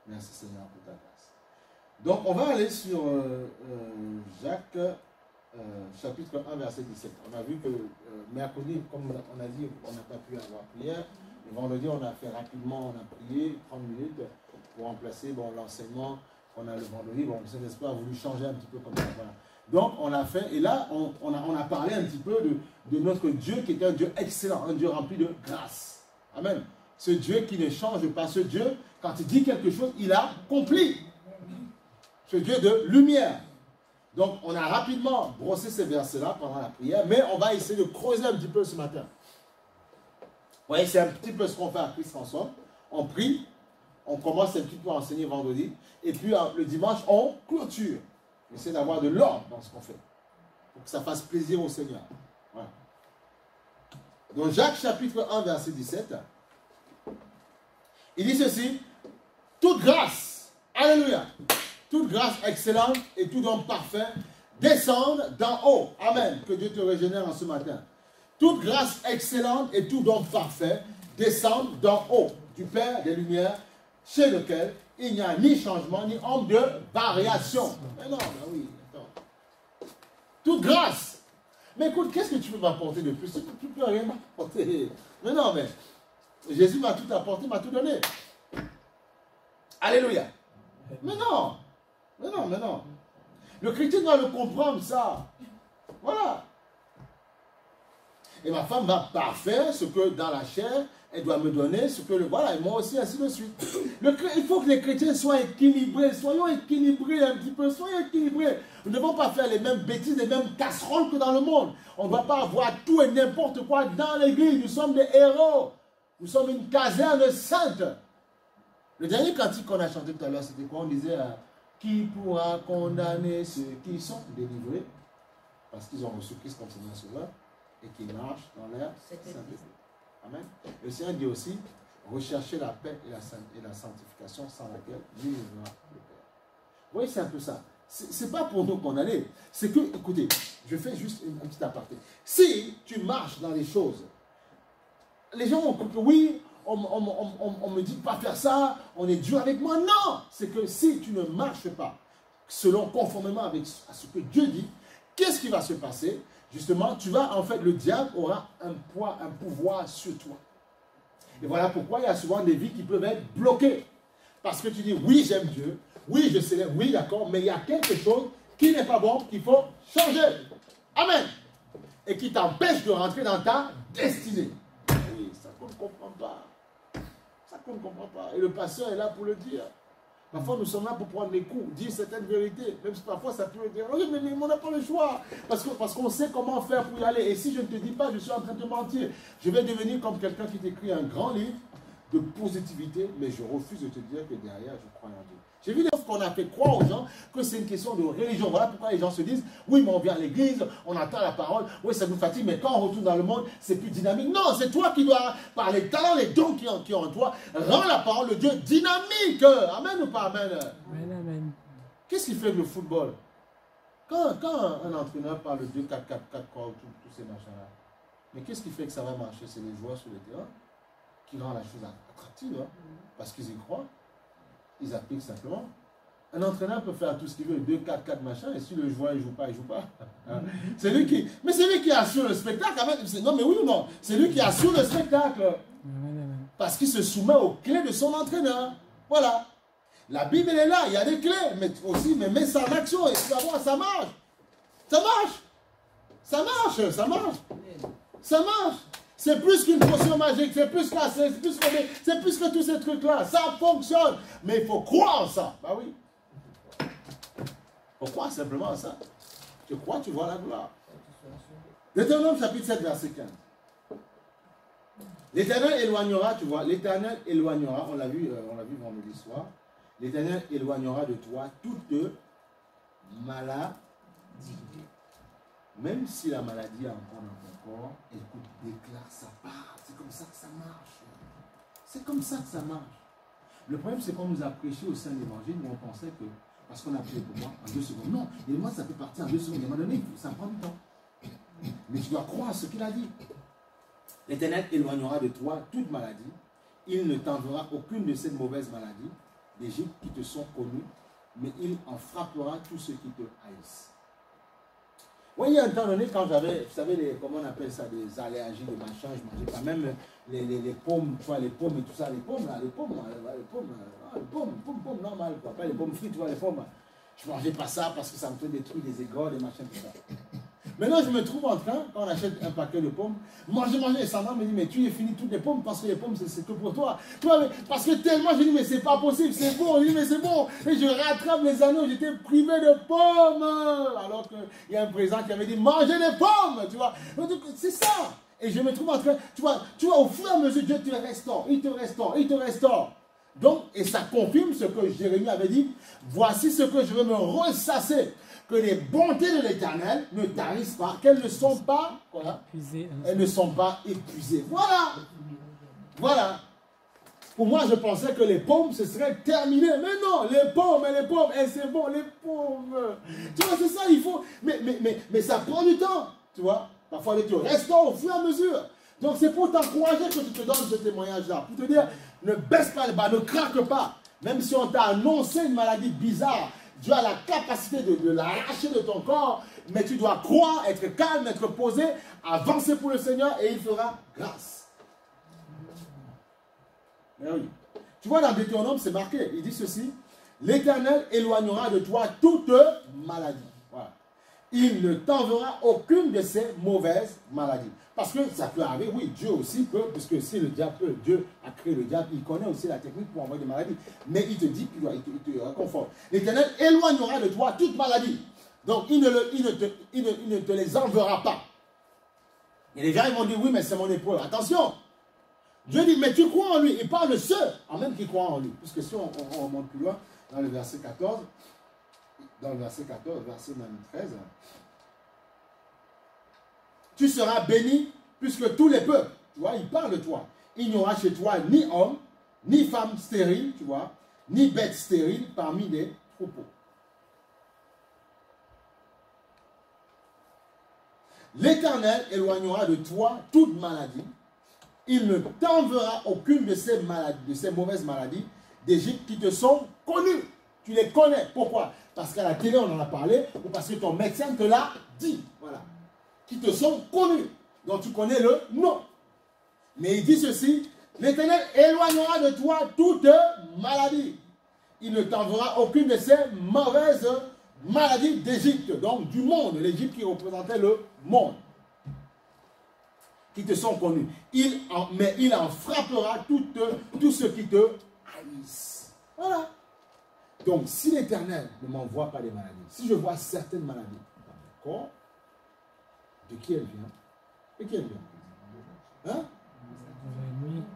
Merci Seigneur pour ta grâce. Donc, on va aller sur Jacques, chapitre 1, verset 17. On a vu que mercredi, comme on a dit, on n'a pas pu avoir prière. Le vendredi, on a fait rapidement, on a prié 30 minutes pour remplacer l'enseignement qu'on a le vendredi. Bon, le Saint-Esprit a voulu changer un petit peu comme ça. Voilà. Donc, on a fait, et là, on a parlé un petit peu de notre Dieu qui est un Dieu excellent, un Dieu rempli de grâce. Amen. Ce Dieu qui ne change pas, ce Dieu, quand il dit quelque chose, il a accompli. Ce Dieu de lumière. Donc, on a rapidement brossé ces versets-là pendant la prière, mais on va essayer de creuser un petit peu ce matin. Vous voyez, c'est un petit peu ce qu'on fait à Christ-François. On prie, on commence un petit peu à enseigner vendredi, et puis le dimanche, on clôture. On essaie d'avoir de l'ordre dans ce qu'on fait, pour que ça fasse plaisir au Seigneur. Voilà. Donc, Jacques chapitre 1, verset 17, il dit ceci, toute grâce, alléluia, toute grâce excellente et tout don parfait descendent d'en haut. Amen. Que Dieu te régénère en ce matin. Toute grâce excellente et tout don parfait descendent d'en haut, du Père des Lumières, chez lequel il n'y a ni changement, ni ombre de variation. Mais non, mais oui, attends. Toute grâce. Mais écoute, qu'est-ce que tu peux m'apporter de plus? Tu ne peux rien m'apporter. Mais non, mais Jésus m'a tout apporté, m'a tout donné. Alléluia. Mais non. Mais non, mais non. Le chrétien doit le comprendre, ça. Voilà. Et ma femme va parfaire ce que dans la chair, elle doit me donner ce que le... Voilà, et moi aussi, ainsi de suite. Il faut que les chrétiens soient équilibrés. Soyons équilibrés un petit peu. Soyons équilibrés. Nous ne devons pas faire les mêmes bêtises, les mêmes casseroles que dans le monde. On ne doit pas avoir tout et n'importe quoi dans l'église. Nous sommes des héros. Nous sommes une caserne sainte. Le dernier cantique qu'on a chanté tout à l'heure, c'était quoi? On disait... qui pourra condamner ceux qui sont délivrés parce qu'ils ont reçu Christ comme Seigneur Sauveur et qui marchent dans l'air sainteté. Amen. Le Seigneur dit aussi, recherchez la paix et la sanctification sans laquelle nul ne verra le Père. Vous voyez, c'est un peu ça. Ce n'est pas pour nous qu'on allait. C'est que, écoutez, je fais juste une petite aparté. Si tu marches dans les choses, les gens vont compris, oui, on me dit de ne pas faire ça, on est dur avec moi. Non, c'est que si tu ne marches pas conformément à ce que Dieu dit, qu'est-ce qui va se passer? Justement, le diable aura un poids, un pouvoir sur toi. Et voilà pourquoi il y a souvent des vies qui peuvent être bloquées. Parce que tu dis, oui, j'aime Dieu, oui, je célèbre, oui, d'accord, mais il y a quelque chose qui n'est pas bon, qu'il faut changer. Amen. Et qui t'empêche de rentrer dans ta destinée. Oui, ça qu'on ne comprend pas. Ça qu'on ne comprend pas. Et le pasteur est là pour le dire. Parfois, nous sommes là pour prendre les coups, dire certaines vérités. Même si parfois, ça peut dire, oui, mais on n'a pas le choix. Parce qu'on sait comment faire pour y aller. Et si je ne te dis pas, je suis en train de mentir. Je vais devenir comme quelqu'un qui t'écrit un grand livre de positivité, mais je refuse de te dire que derrière, je crois en Dieu. J'ai vu des choses qu'on a fait croire aux gens que c'est une question de religion. Voilà pourquoi les gens se disent, oui, mais on vient à l'église, on entend la parole, oui, ça nous fatigue, mais quand on retourne dans le monde, c'est plus dynamique. Non, c'est toi qui dois, par les talents, les dons qui ont en toi, rendre la parole de Dieu dynamique. Amen ou pas amen? Amen, amen. Qu'est-ce qui fait le football? Quand un entraîneur parle de 2, 4, 4, 4, tous ces machins-là, mais qu'est-ce qui fait que ça va marcher? C'est les joueurs sur le terrain qui rendent la chose attractive, hein, parce qu'ils y croient. Ils appliquent simplement. Un entraîneur peut faire tout ce qu'il veut, 2, 4, 4 machin, et si le joueur ne joue pas, il ne joue pas. C'est lui qui... Mais c'est lui qui assure le spectacle. Non, mais oui ou non? C'est lui qui assure le spectacle. Parce qu'il se soumet aux clés de son entraîneur. Voilà. La Bible, elle est là, il y a des clés, mais aussi, mais mets ça en action, et tu vas voir, ça marche. Ça marche. Ça marche, ça marche. Ça marche. C'est plus qu'une potion magique, c'est plus que tous ces trucs-là. Ça fonctionne. Mais il faut croire en ça. Bah oui. Il faut croire simplement en ça. Tu crois, tu vois la gloire. Deutéronome chapitre 7, verset 15. L'Éternel éloignera, tu vois, l'Éternel éloignera, on l'a vu vendredi soir, l'Éternel éloignera de toi toute maladie. Même si la maladie est encore dans ton corps, écoute, déclare sa part. C'est comme ça que ça marche. C'est comme ça que ça marche. Le problème, c'est qu'on nous a prêché au sein de l'évangile où on pensait que, parce qu'on a prié pour moi, en 2 secondes. Non, et moi, ça peut partir en 2 secondes. À un moment donné, ça prend du temps. Mais tu dois croire à ce qu'il a dit. L'Éternel éloignera de toi toute maladie. Il ne t'enverra aucune de ces mauvaises maladies. d'Égypte qui te sont connus, mais il en frappera tous ceux qui te haïssent. Oui, il y a un temps donné, quand j'avais, vous savez, comment on appelle ça, des allergies, des machins, je mangeais pas même les pommes, tu vois, les pommes et tout ça, les pommes, normales, quoi. Pas les pommes frites, tu vois, les pommes. Je mangeais pas ça parce que ça me fait des trucs, des égorts, des machins, tout ça. Maintenant, je me trouve en train, quand on achète un paquet de pommes, manger, et Sandra me dit, mais tu es fini toutes les pommes parce que les pommes, c'est que pour toi. Tu vois, parce que tellement, je dis, mais c'est pas possible, c'est bon. Je dis, mais c'est bon. Et je rattrape les anneaux, j'étais privé de pommes. Alors qu'il y a un président qui avait dit, mangez les pommes, tu vois. C'est ça. Et je me trouve en train, tu vois, au fur et à mesure, Dieu te restaure, il te restaure, il te restaure. Donc, et ça confirme ce que Jérémie avait dit, voici ce que je veux me ressasser. Que les bontés de l'Éternel ne tarissent pas, qu'elles ne sont pas, voilà, elles ne sont pas épuisées. Voilà. Voilà. Pour moi, je pensais que les pommes, ce serait terminé. Mais non, les pommes, et c'est bon, les pommes. Tu vois, c'est ça, il faut. Mais ça prend du temps, tu vois. Parfois, tu restaures au fur et à mesure. Donc, c'est pour t'encourager que tu te donnes ce témoignage-là. Pour te dire, ne baisse pas le bas, ne craque pas. Même si on t'a annoncé une maladie bizarre, Dieu a la capacité de l'arracher de ton corps, mais tu dois croire, être calme, être posé, avancer pour le Seigneur et il fera grâce. Mais oui. Tu vois, dans Deutéronome, c'est marqué, il dit ceci, l'Éternel éloignera de toi toute maladie. Voilà. Il ne t'enverra aucune de ces mauvaises maladies. Parce que ça peut arriver, oui, Dieu aussi peut, puisque si le diable peut, Dieu a créé le diable, il connaît aussi la technique pour envoyer des maladies. Mais il te dit, il te réconforte. L'Éternel éloignera de toi toute maladie. Donc il ne te les enverra pas. Et les gens ils vont dire, oui, mais c'est mon épreuve. Attention, Dieu dit, mais tu crois en lui. Il parle de ceux, en même qui croient en lui. Puisque si on remonte plus loin, dans le verset 14, verset même 13, tu seras béni puisque tous les peuples, tu vois, il parle de toi. Il n'y aura chez toi ni homme, ni femme stérile, tu vois, ni bête stérile parmi les troupeaux. L'Éternel éloignera de toi toute maladie. Il ne t'enverra aucune de ces maladies, de ces mauvaises maladies d'Égypte qui te sont connues. Tu les connais. Pourquoi? Parce qu'à la télé, on en a parlé, ou parce que ton médecin te l'a dit. Voilà. Qui te sont connus, dont tu connais le nom. Mais il dit ceci, l'Éternel éloignera de toi toute maladie. Il ne t'enverra aucune de ces mauvaises maladies d'Égypte, donc du monde, l'Égypte qui représentait le monde, qui te sont connus. Mais il en frappera tous ceux qui te haïssent. Voilà. Donc, si l'Éternel ne m'envoie pas des maladies, si je vois certaines maladies, d'accord, de qui elle vient? De qui elle vient? Hein?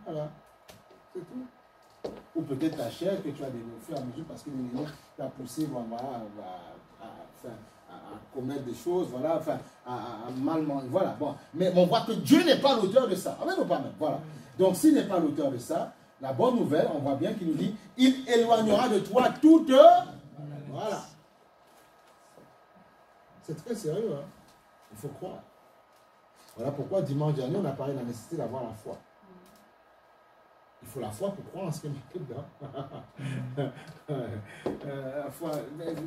Voilà. C'est tout. Ou peut-être ta chair que tu as développée au fur et à mesure parce que l'ennemi t'a poussé à commettre des choses, voilà, enfin, à mal manger. Voilà. Bon. Mais on voit que Dieu n'est pas l'auteur de ça. Amen ou pas même? Voilà. Donc, s'il n'est pas l'auteur de ça, la bonne nouvelle, on voit bien qu'il nous dit, il éloignera de toi toute. Voilà. C'est très sérieux, hein? Il faut croire. Voilà pourquoi dimanche dernier, on a parlé de la nécessité d'avoir la foi. Il faut la foi pour croire en ce qui est marqué dedans. La foi,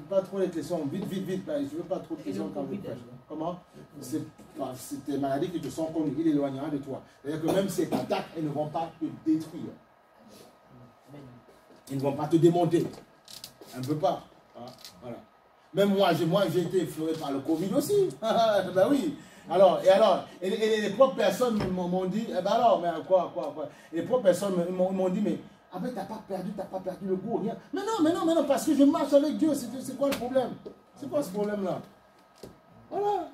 pas trop les questions, vite. Je ne veux pas trop de questions quand je prêche. Comment? C'est tes maladies qui te sont connues, il éloignera de toi. C'est-à-dire que même si elles t'attaquent, elles ne vont pas te détruire. Ils ne vont pas te démonter. Un peu pas. Voilà. Même moi, j'ai été effleuré par le Covid aussi. Ben oui. Alors, et les propres personnes m'ont dit, eh ben alors, mais quoi. Les propres personnes m'ont dit, mais ah ben t'as pas perdu le goût, rien. Mais non, parce que je marche avec Dieu, c'est quoi le problème? C'est quoi ce problème-là? Voilà.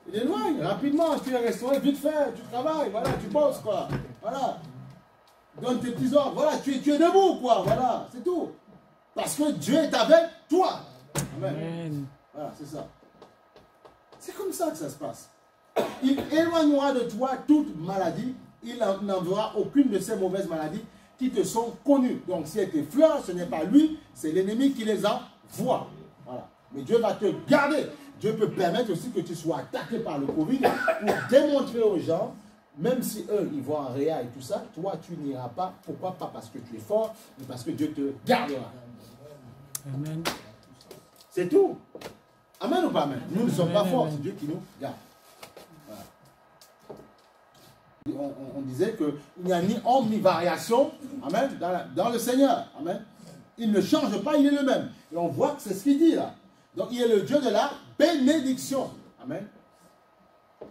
Il éloigne, rapidement, tu es restauré, vite fait, tu travailles, voilà, tu bosses, quoi. Voilà. Donne tes petits ordres, voilà, tu es debout, quoi, voilà, c'est tout. Parce que Dieu est avec toi. Amen. Voilà, c'est ça. C'est comme ça que ça se passe. Il éloignera de toi toute maladie. Il n'enverra aucune de ces mauvaises maladies qui te sont connues. Donc si elle t'effleure, ce n'est pas lui, c'est l'ennemi qui les envoie. Voilà. Mais Dieu va te garder. Dieu peut permettre aussi que tu sois attaqué par le Covid pour démontrer aux gens, même si eux, ils vont en réa et tout ça, toi, tu n'iras pas. Pourquoi? Pas parce que tu es fort, mais parce que Dieu te gardera. Amen. C'est tout. Amen ou pas amen? Nous ne sommes pas forts, c'est Dieu qui nous garde. Voilà. On disait qu'il n'y a ni ombre ni variation, amen, dans le Seigneur. Amen. Il ne change pas, il est le même. Et on voit que c'est ce qu'il dit là. Donc il est le Dieu de la bénédiction. Amen.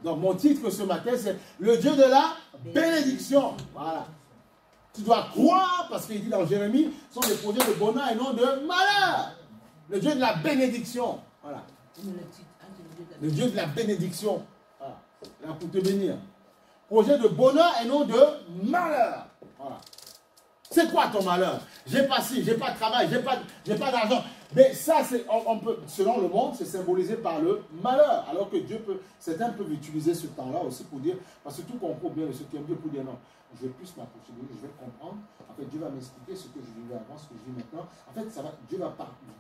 Donc mon titre ce matin, c'est le Dieu de la bénédiction. Voilà. Tu dois croire, parce qu'il dit dans Jérémie, sont des projets de bonheur et non de malheur. Le Dieu de la bénédiction. Voilà. Le Dieu de la bénédiction. Voilà. Là pour te bénir. Projet de bonheur et non de malheur. Voilà. C'est quoi ton malheur? J'ai pas ci, j'ai pas de travail, j'ai pas d'argent. Mais ça, on peut, selon le monde, c'est symbolisé par le malheur. Alors que Dieu peut, certains peuvent utiliser ce temps-là aussi pour dire, parce que tout comprend bien, ce qui aime Dieu pour dire non, je vais plus m'approcher de lui, je vais comprendre. En fait, Dieu va m'expliquer ce que je vivais avant, ce que je vis maintenant. En fait,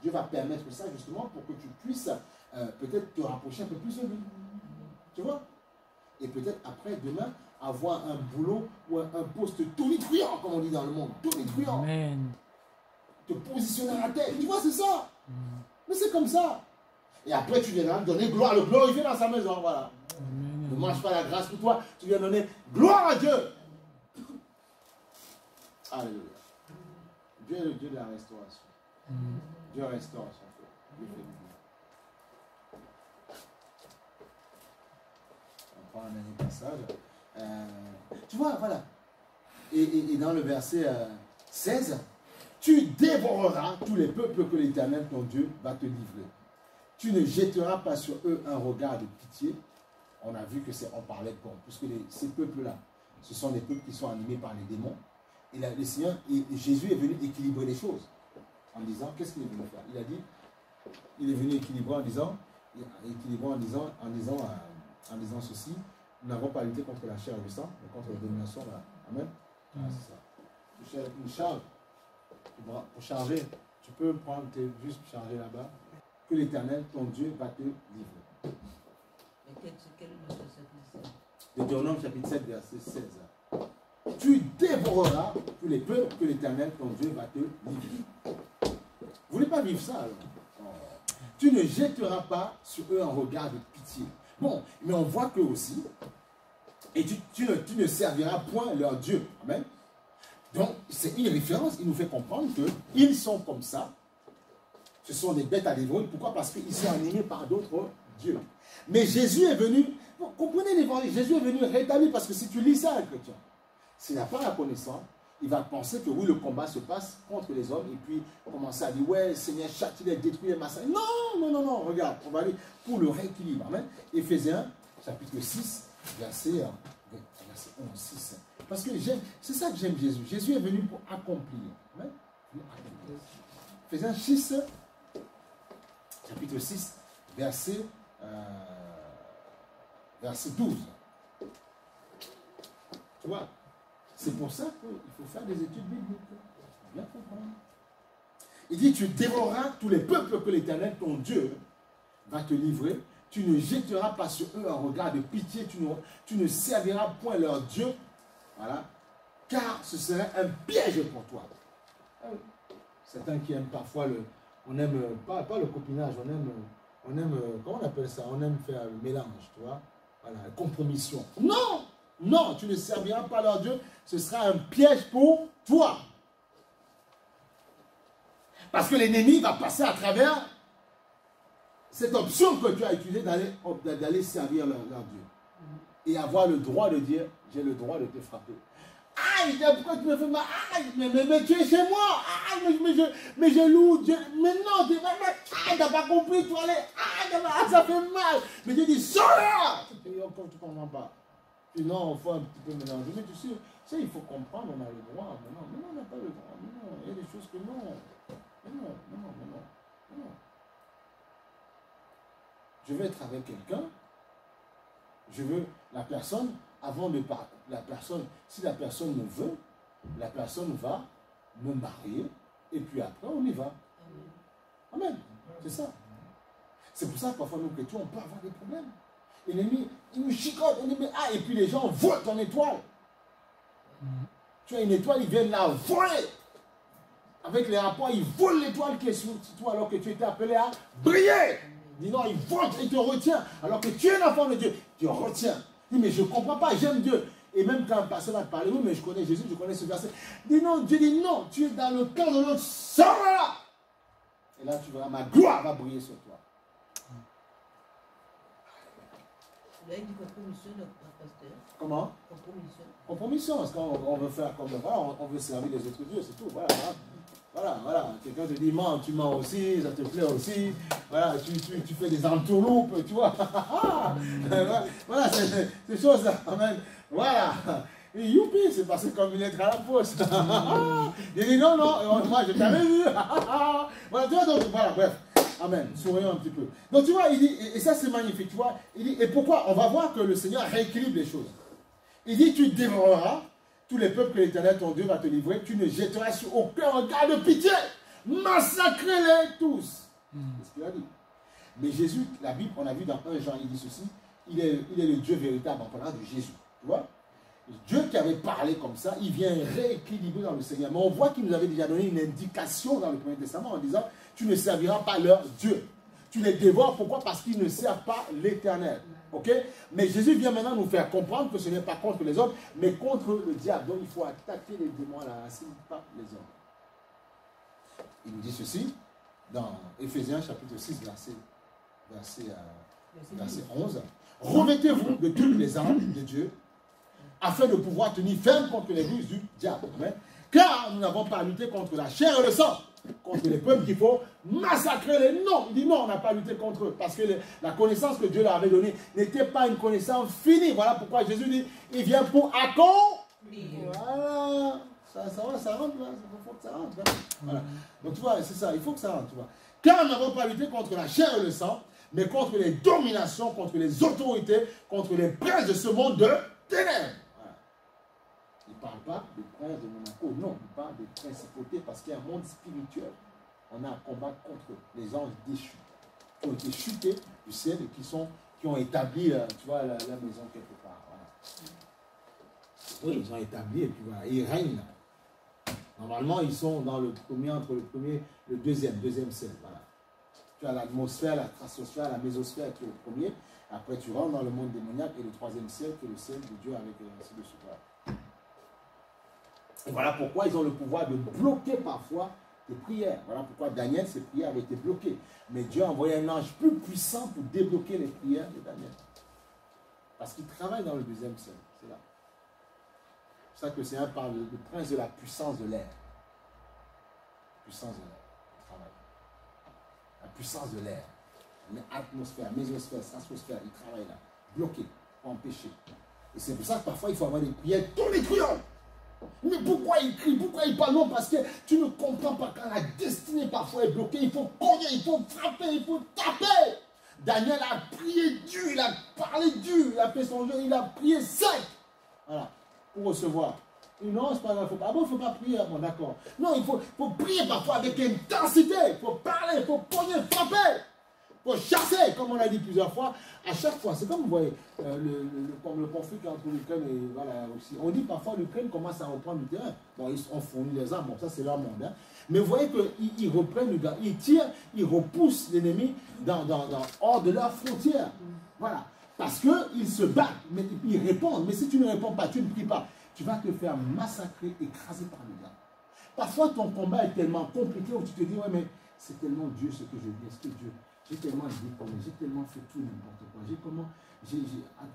Dieu va permettre ça justement pour que tu puisses peut-être te rapprocher un peu plus de lui. Tu vois? Et peut-être après, demain, avoir un boulot ou un poste tonitruant, comme on dit dans le monde, tonitruant. Amen. Te positionner à la tête. Tu vois, c'est ça. Mais c'est comme ça. Et après, tu viendras donner gloire, le glorifier dans sa maison. Voilà. Amen. Ne mange pas la grâce pour toi. Tu viens donner gloire à Dieu. Alléluia. Dieu est le Dieu de la restauration. Dieu restaure son peuple. Dieu fait du bien. On prend un dernier passage. Tu vois, voilà. Et dans le verset 16, tu dévoreras tous les peuples que l'Éternel, ton Dieu, va te livrer. Tu ne jetteras pas sur eux un regard de pitié. On a vu que on parlait de quoi? Puisque ces peuples-là, ce sont des peuples qui sont animés par les démons. Et là, le Seigneur, Jésus est venu équilibrer les choses. En disant, qu'est-ce qu'il est venu faire? Il a dit, il est venu équilibrer en disant ceci. Nous n'avons pas lutté contre la chair et le sang, mais contre la domination. Voilà. Amen. C'est ça. Une charge. Pour charger, tu peux prendre, juste charger là-bas. Que l'Éternel, ton Dieu, va te livrer. Deutéronome chapitre 7, verset 16. Tu dévoreras tous les peuples que l'Éternel, ton Dieu, va te livrer. Vous ne voulez pas vivre ça alors? Tu ne jetteras pas sur eux un regard de pitié. Bon, mais on voit que aussi, et tu ne serviras point leur Dieu. Amen. Donc, c'est une référence, il nous fait comprendre qu'ils sont comme ça. Ce sont des bêtes à livrer. Pourquoi? Parce qu'ils sont animés par d'autres dieux. Mais Jésus est venu, bon, comprenez l'évangile, Jésus est venu rétablir, parce que si tu lis ça, un chrétien, s'il n'a pas la connaissance, il va penser que oui, le combat se passe contre les hommes, et puis commencer à dire, ouais, Seigneur, châtie les détruit les massacres. Non, non, non, non, regarde, on va aller pour le rééquilibre. Amen. Éphésiens, chapitre 6, verset 11, 6. Parce que c'est ça que j'aime Jésus. Jésus est venu pour accomplir. Amen. Éphésiens 6, chapitre 6, verset 12. Tu vois? C'est pour ça qu'il faut faire des études bibliques. Bien comprendre. Il dit, tu dévoreras tous les peuples que l'Éternel, ton Dieu, va te livrer. Tu ne jetteras pas sur eux un regard de pitié. Tu ne serviras point leur Dieu. Voilà. Car ce serait un piège pour toi. Certains qui aiment parfois on aime, pas le copinage, on aime, comment on appelle ça? On aime faire le mélange, tu vois. Voilà, la compromission. Non! Non, tu ne serviras pas leur Dieu, ce sera un piège pour toi. Parce que l'ennemi va passer à travers cette option que tu as utilisée d'aller servir leur Dieu. Et avoir le droit de dire, j'ai le droit de te frapper. Aïe, pourquoi tu me fais mal? Aïe, mais tu es chez moi. Aïe, mais je loue Dieu. Mais non, aïe, t'as pas compris, tu allais. Aïe, ça fait mal. Mais Dieu dit, sors-là. Et encore, tu ne comprends pas. Puis non, il faut un petit peu mélanger. Mais tu sais, il faut comprendre, on a le droit. Mais non, on n'a pas le droit. Mais non, il y a des choses que non. Mais non. Je veux être avec quelqu'un. Je veux la personne, avant de parler, si la personne me veut, la personne va me marier, et puis après on y va. Amen. C'est ça. C'est pour ça que parfois nous chrétiens, on peut avoir des problèmes. L'ennemi, il nous chicote, l'ennemi, ah, et puis les gens volent ton étoile. Tu as une étoile, ils viennent la voler. Avec les rapports, ils volent l'étoile qui est sur toi alors que tu étais appelé à briller. Dis non, ils volent et te retient. Alors que tu es un enfant de Dieu, tu retiens. Dis mais je ne comprends pas, j'aime Dieu. Et même quand un pasteur va te parler, oui mais je connais Jésus, je connais ce verset. Dis non, Dieu dit non, tu es dans le cœur de l'autre, sors-là. Et là tu verras, ma gloire va briller sur toi. Vous avez dit compromission, pasteur. Comment? Compromission. Compromission, parce qu'on veut faire comme voilà, on veut servir les autres dieux, c'est tout. Voilà, voilà, voilà. Quelqu'un te dit, mens, tu mens aussi, ça te plaît aussi. Voilà, tu fais des entourloupes, tu vois. Voilà, ces choses-là. Voilà. Et youpi, c'est passé comme une lettre à la poste. Il dit, non, non, moi je t'avais vu. Voilà, tu vois, donc, voilà, bref. Amen. Sourions un petit peu. Donc tu vois, il dit, et ça c'est magnifique, tu vois. Il dit, et pourquoi? On va voir que le Seigneur rééquilibre les choses. Il dit, tu dévoreras tous les peuples que l'Éternel, ton Dieu, va te livrer. Tu ne jetteras sur aucun regard de pitié. Massacrez-les tous. C'est ce qu'il a dit. Mais Jésus, la Bible, on a vu dans 1 Jean, il dit ceci. Il est le Dieu véritable en parlant de Jésus. Tu vois? Dieu qui avait parlé comme ça, il vient rééquilibrer dans le Seigneur. Mais on voit qu'il nous avait déjà donné une indication dans le Premier Testament en disant, tu ne serviras pas leur Dieu. Tu les dévores, pourquoi? Parce qu'ils ne servent pas l'Éternel. Ok? Mais Jésus vient maintenant nous faire comprendre que ce n'est pas contre les hommes, mais contre le diable. Donc il faut attaquer les démons à la racine, pas les hommes. Il nous dit ceci dans Éphésiens chapitre 6, verset 11. Revêtez-vous de toutes les armes de Dieu, afin de pouvoir tenir ferme contre les ruses du diable. Car nous n'avons pas à lutter contre la chair et le sang, contre les peuples qu'il faut massacrer les noms. Il dit non, on n'a pas lutté contre eux, parce que la connaissance que Dieu leur avait donnée n'était pas une connaissance finie. Voilà pourquoi Jésus dit, il vient pour accomplir. Voilà, ça rentre là, il faut que ça rentre. Hein. Voilà. Donc tu vois, c'est ça, il faut que ça rentre, tu vois. Car nous n'avons pas lutté contre la chair et le sang, mais contre les dominations, contre les autorités, contre les princes de ce monde de ténèbres. Il ne parle pas des princes de Monaco, non, il parle des principautés parce qu'il y a un monde spirituel. On a à combattre contre les anges déchus, qui ont été chutés du ciel et qui ont établi, tu vois, la maison quelque part. Voilà. Oui, ils ont établi et puis voilà, ils règnent là. Normalement, ils sont dans le premier, entre le premier et le deuxième ciel. Voilà. Tu as l'atmosphère, la stratosphère, la mésosphère qui est le premier. Après, tu rentres dans le monde démoniaque et le troisième ciel qui est le ciel de Dieu avec ainsi de suite. Voilà. Et voilà pourquoi ils ont le pouvoir de bloquer parfois tes prières. Voilà pourquoi Daniel, ses prières avaient été bloquées. Mais Dieu a envoyé un ange plus puissant pour débloquer les prières de Daniel. Parce qu'il travaille dans le deuxième ciel. C'est là. C'est ça que le Seigneur parle du prince de la puissance de l'air. Puissance de l'air. Il travaille. La puissance de l'air. L'atmosphère, mésosphère, stratosphère, il travaille là. Bloqué, empêché. Et c'est pour ça que parfois il faut avoir des prières tonitruantes. Mais pourquoi il crie, pourquoi il parle? Non, parce que tu ne comprends pas quand la destinée parfois est bloquée. Il faut cogner, il faut frapper, il faut taper. Daniel a prié dur, il a parlé dur, il a fait son jeu, il a prié sec. Voilà, pour recevoir. Et non, c'est pas grave, il ne faut pas prier. Bon, d'accord. Non, il faut prier parfois avec intensité. Il faut parler, il faut cogner, frapper. Il faut chasser, comme on a dit plusieurs fois. À chaque fois, c'est comme vous voyez, comme le conflit entre l'Ukraine et voilà aussi. On dit parfois l'Ukraine commence à reprendre du terrain. Bon, ils ont fourni les armes, bon, ça c'est leur monde. Hein. Mais vous voyez qu'ils reprennent le gars, ils tirent, ils repoussent l'ennemi hors de leurs frontières. Voilà. Parce qu'ils se battent, mais ils répondent. Mais si tu ne réponds pas, tu ne pries pas, tu vas te faire massacrer, écraser par le gars. Parfois ton combat est tellement compliqué où tu te dis, ouais, mais c'est tellement Dieu ce que je dis. Est-ce que Dieu. J'ai tellement déconné, j'ai tellement fait tout n'importe quoi.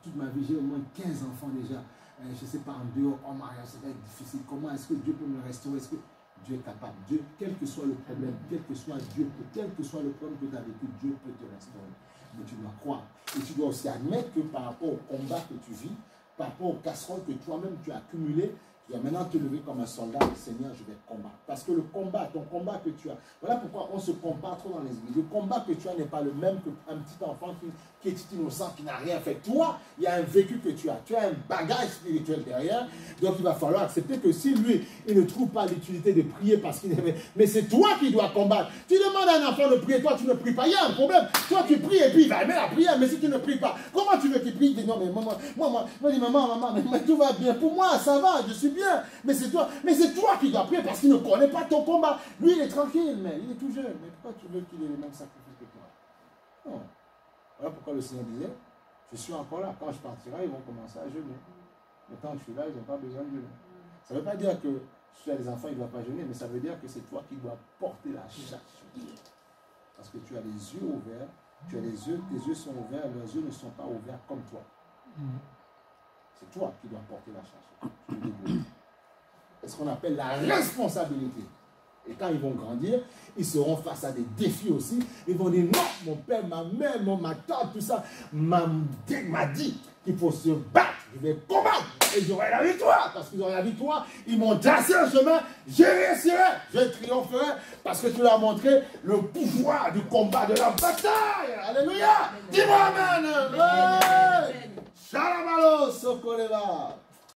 Toute ma vie, j'ai au moins 15 enfants déjà. Je ne sais pas, en dehors, en mariage, ça va être difficile. Comment est-ce que Dieu peut me restaurer? Est-ce que Dieu est capable? Dieu, quel que soit le problème, quel que soit le problème que tu as vécu, Dieu peut te restaurer. Mais tu dois croire. Et tu dois aussi admettre que par rapport au combat que tu vis, par rapport aux casseroles que toi-même tu as accumulées, Tu dois maintenant te lever comme un soldat, Seigneur, je vais combattre. Parce que le combat, ton combat que tu as, voilà pourquoi on se compare trop dans les églises. Le combat que tu as n'est pas le même qu'un petit enfant qui est innocent, qui n'a rien fait. Toi, il y a un vécu que tu as. Tu as un bagage spirituel derrière. Donc il va falloir accepter que si lui, il ne trouve pas l'utilité de prier parce qu'il est... Mais c'est toi qui dois combattre. Tu demandes à un enfant de prier, toi tu ne pries pas. Il y a un problème. Toi tu pries et puis il va aimer la prière. Mais si tu ne pries pas, comment tu veux qu'il prie? Il dit non, mais maman, mais tout va bien. Pour moi, ça va, je suis bien. Mais c'est toi qui dois prier parce qu'il ne connaît pas ton combat. Lui, il est tranquille, mais il est tout jeune. Mais pourquoi tu veux qu'il ait les mêmes sacrifices que toi? Non. Voilà pourquoi le Seigneur disait, je suis encore là. Quand je partirai, ils vont commencer à jeûner. Mais tant que je suis là, ils n'ont pas besoin de jeûner. Ça ne veut pas dire que si tu as des enfants, ils ne doivent pas jeûner, mais ça veut dire que c'est toi qui dois porter la charge. Parce que tu as les yeux ouverts, tu as les yeux, tes yeux sont ouverts, leurs yeux ne sont pas ouverts comme toi. C'est toi qui dois porter la charge. C'est ce qu'on appelle la responsabilité. Et quand ils vont grandir, ils seront face à des défis aussi. Ils vont dire, non, mon père, ma mère, ma tante, tout ça, m'a dit qu'il faut se battre. Je vais combattre et j'aurai la victoire. Parce qu'ils auront la victoire, ils m'ont tracé un chemin, je réussirai, je triompherai. Parce que tu leur as montré le pouvoir du combat, de la bataille. Alléluia. Dis-moi amen. Shalom, sokoleva.